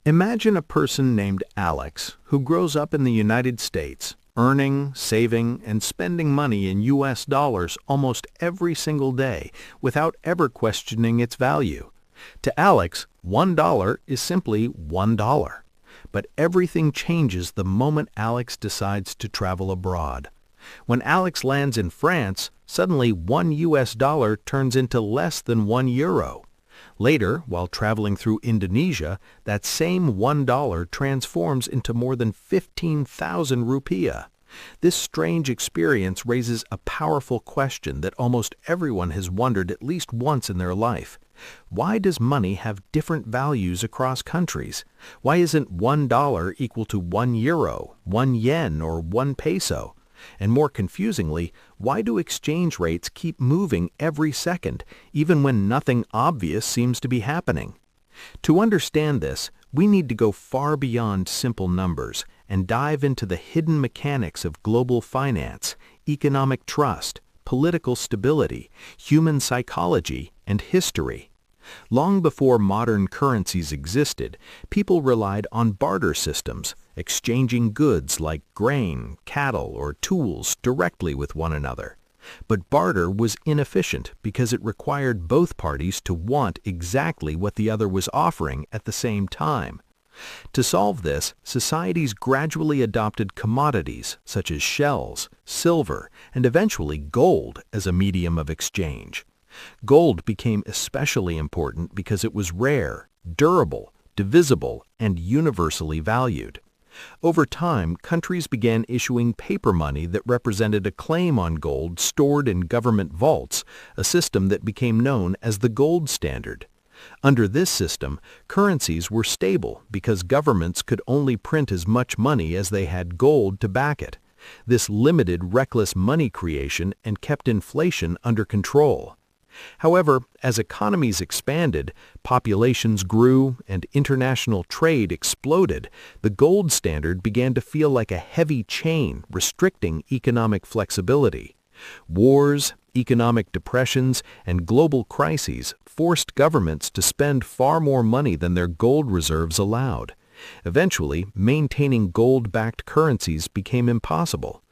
Imagine a person named Alex who grows up in the United States, earning, saving, and spending money in US dollars almost every single day without ever questioning its value. To Alex, $1 is simply $1. But everything changes the moment Alex decides to travel abroad. When Alex lands in France, suddenly $1 turns into less than €1. Later, while traveling through Indonesia, that same $1 transforms into more than 15,000 rupiah. This strange experience raises a powerful question that almost everyone has wondered at least once in their life. Why does money have different values across countries? Why isn't $1 equal to €1, 1 yen, or 1 peso? And more confusingly, why do exchange rates keep moving every second, even when nothing obvious seems to be happening? To understand this, we need to go far beyond simple numbers and dive into the hidden mechanics of global finance, economic trust, political stability, human psychology, and history. Long before modern currencies existed, people relied on barter systems, exchanging goods like grain, cattle, or tools directly with one another. But barter was inefficient because it required both parties to want exactly what the other was offering at the same time. To solve this, societies gradually adopted commodities such as shells, silver, and eventually gold as a medium of exchange. Gold became especially important because it was rare, durable, divisible, and universally valued. Over time, countries began issuing paper money that represented a claim on gold stored in government vaults, a system that became known as the gold standard. Under this system, currencies were stable because governments could only print as much money as they had gold to back it. This limited reckless money creation and kept inflation under control. However, as economies expanded, populations grew, and international trade exploded, the gold standard began to feel like a heavy chain restricting economic flexibility. Wars, economic depressions, and global crises forced governments to spend far more money than their gold reserves allowed. Eventually, maintaining gold-backed currencies became impossible.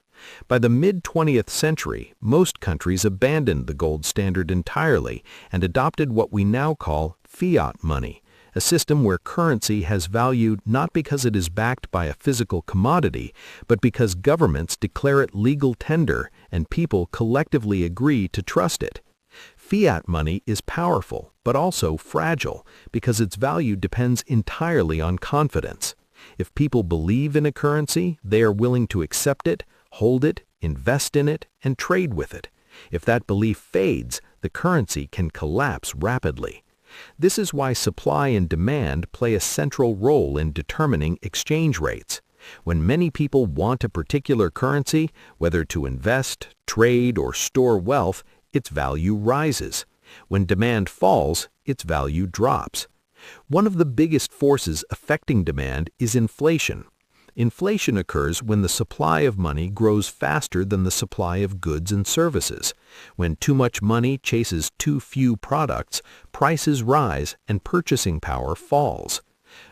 By the mid-20th century, most countries abandoned the gold standard entirely and adopted what we now call fiat money, a system where currency has value not because it is backed by a physical commodity, but because governments declare it legal tender and people collectively agree to trust it. Fiat money is powerful, but also fragile, because its value depends entirely on confidence. If people believe in a currency, they are willing to accept it, hold it, invest in it, and trade with it. If that belief fades, the currency can collapse rapidly. This is why supply and demand play a central role in determining exchange rates. When many people want a particular currency, whether to invest, trade, or store wealth, its value rises. When demand falls, its value drops. One of the biggest forces affecting demand is inflation. Inflation occurs when the supply of money grows faster than the supply of goods and services. When too much money chases too few products, prices rise and purchasing power falls.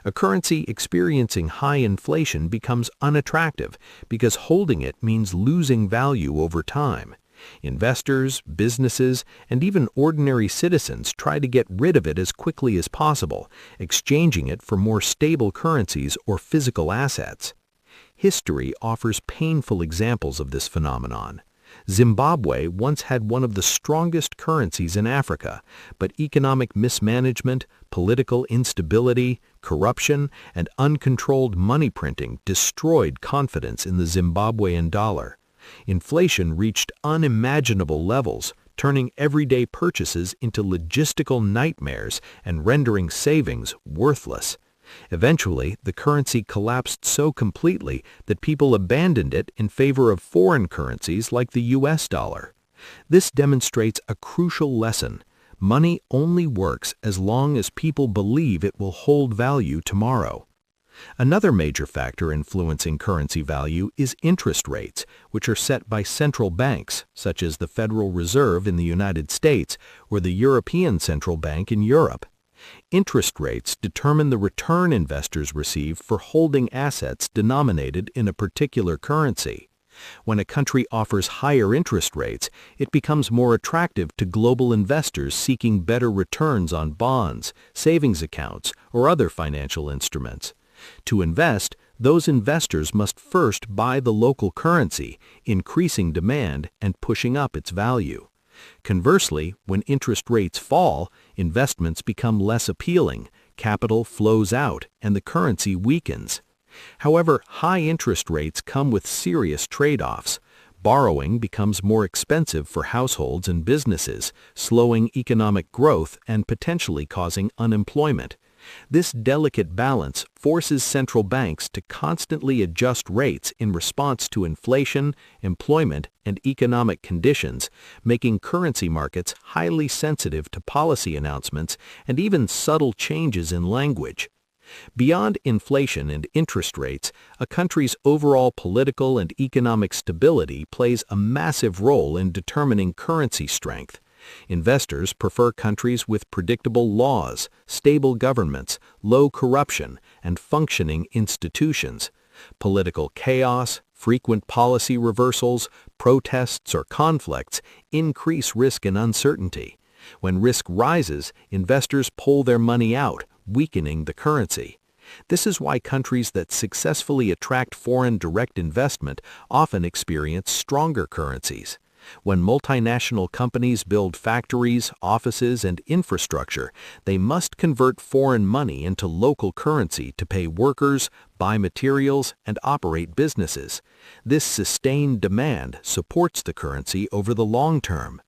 A currency experiencing high inflation becomes unattractive because holding it means losing value over time. Investors, businesses, and even ordinary citizens try to get rid of it as quickly as possible, exchanging it for more stable currencies or physical assets. History offers painful examples of this phenomenon. Zimbabwe once had one of the strongest currencies in Africa, but economic mismanagement, political instability, corruption, and uncontrolled money printing destroyed confidence in the Zimbabwean dollar. Inflation reached unimaginable levels, turning everyday purchases into logistical nightmares and rendering savings worthless. Eventually, the currency collapsed so completely that people abandoned it in favor of foreign currencies like the US dollar. This demonstrates a crucial lesson. Money only works as long as people believe it will hold value tomorrow. Another major factor influencing currency value is interest rates, which are set by central banks, such as the Federal Reserve in the United States or the European Central Bank in Europe. Interest rates determine the return investors receive for holding assets denominated in a particular currency. When a country offers higher interest rates, it becomes more attractive to global investors seeking better returns on bonds, savings accounts, or other financial instruments. To invest, those investors must first buy the local currency, increasing demand and pushing up its value. Conversely, when interest rates fall, investments become less appealing, capital flows out, and the currency weakens. However, high interest rates come with serious trade-offs. Borrowing becomes more expensive for households and businesses, slowing economic growth and potentially causing unemployment. This delicate balance forces central banks to constantly adjust rates in response to inflation, employment, and economic conditions, making currency markets highly sensitive to policy announcements and even subtle changes in language. Beyond inflation and interest rates, a country's overall political and economic stability plays a massive role in determining currency strength. Investors prefer countries with predictable laws, stable governments, low corruption, and functioning institutions. Political chaos, frequent policy reversals, protests, or conflicts increase risk and uncertainty. When risk rises, investors pull their money out, weakening the currency. This is why countries that successfully attract foreign direct investment often experience stronger currencies. When multinational companies build factories, offices, and infrastructure, they must convert foreign money into local currency to pay workers, buy materials, and operate businesses. This sustained demand supports the currency over the long term.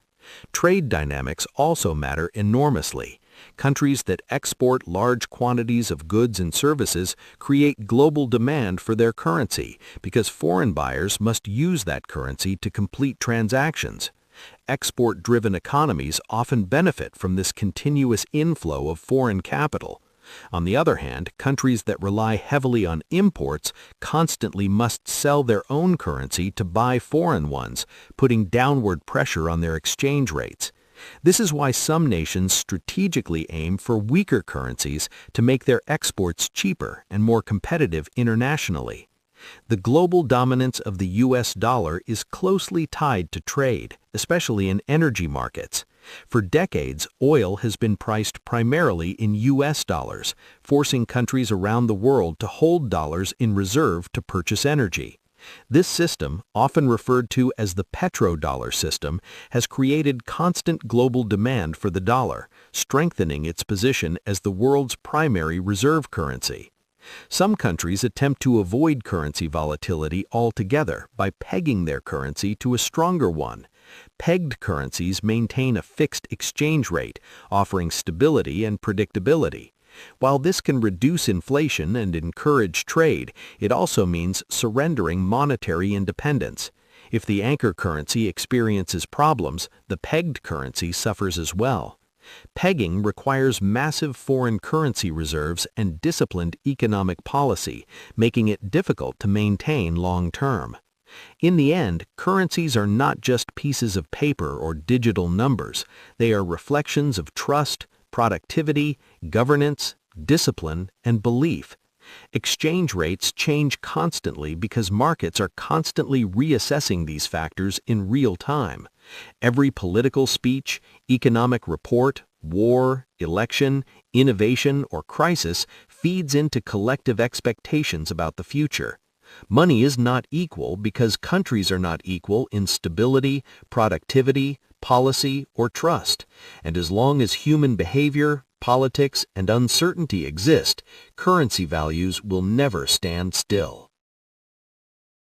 Trade dynamics also matter enormously. Countries that export large quantities of goods and services create global demand for their currency because foreign buyers must use that currency to complete transactions. Export-driven economies often benefit from this continuous inflow of foreign capital. On the other hand, countries that rely heavily on imports constantly must sell their own currency to buy foreign ones, putting downward pressure on their exchange rates. This is why some nations strategically aim for weaker currencies to make their exports cheaper and more competitive internationally. The global dominance of the U.S. dollar is closely tied to trade, especially in energy markets. For decades, oil has been priced primarily in U.S. dollars, forcing countries around the world to hold dollars in reserve to purchase energy. This system, often referred to as the petrodollar system, has created constant global demand for the dollar, strengthening its position as the world's primary reserve currency. Some countries attempt to avoid currency volatility altogether by pegging their currency to a stronger one. Pegged currencies maintain a fixed exchange rate, offering stability and predictability. While this can reduce inflation and encourage trade, it also means surrendering monetary independence. If the anchor currency experiences problems, the pegged currency suffers as well. Pegging requires massive foreign currency reserves and disciplined economic policy, making it difficult to maintain long-term. In the end, currencies are not just pieces of paper or digital numbers. They are reflections of trust, productivity, governance, discipline, and belief. Exchange rates change constantly because markets are constantly reassessing these factors in real time. Every political speech, economic report, war, election, innovation, or crisis feeds into collective expectations about the future. Money is not equal because countries are not equal in stability, productivity, policy, or trust. And as long as human behavior, politics, and uncertainty exist, currency values will never stand still.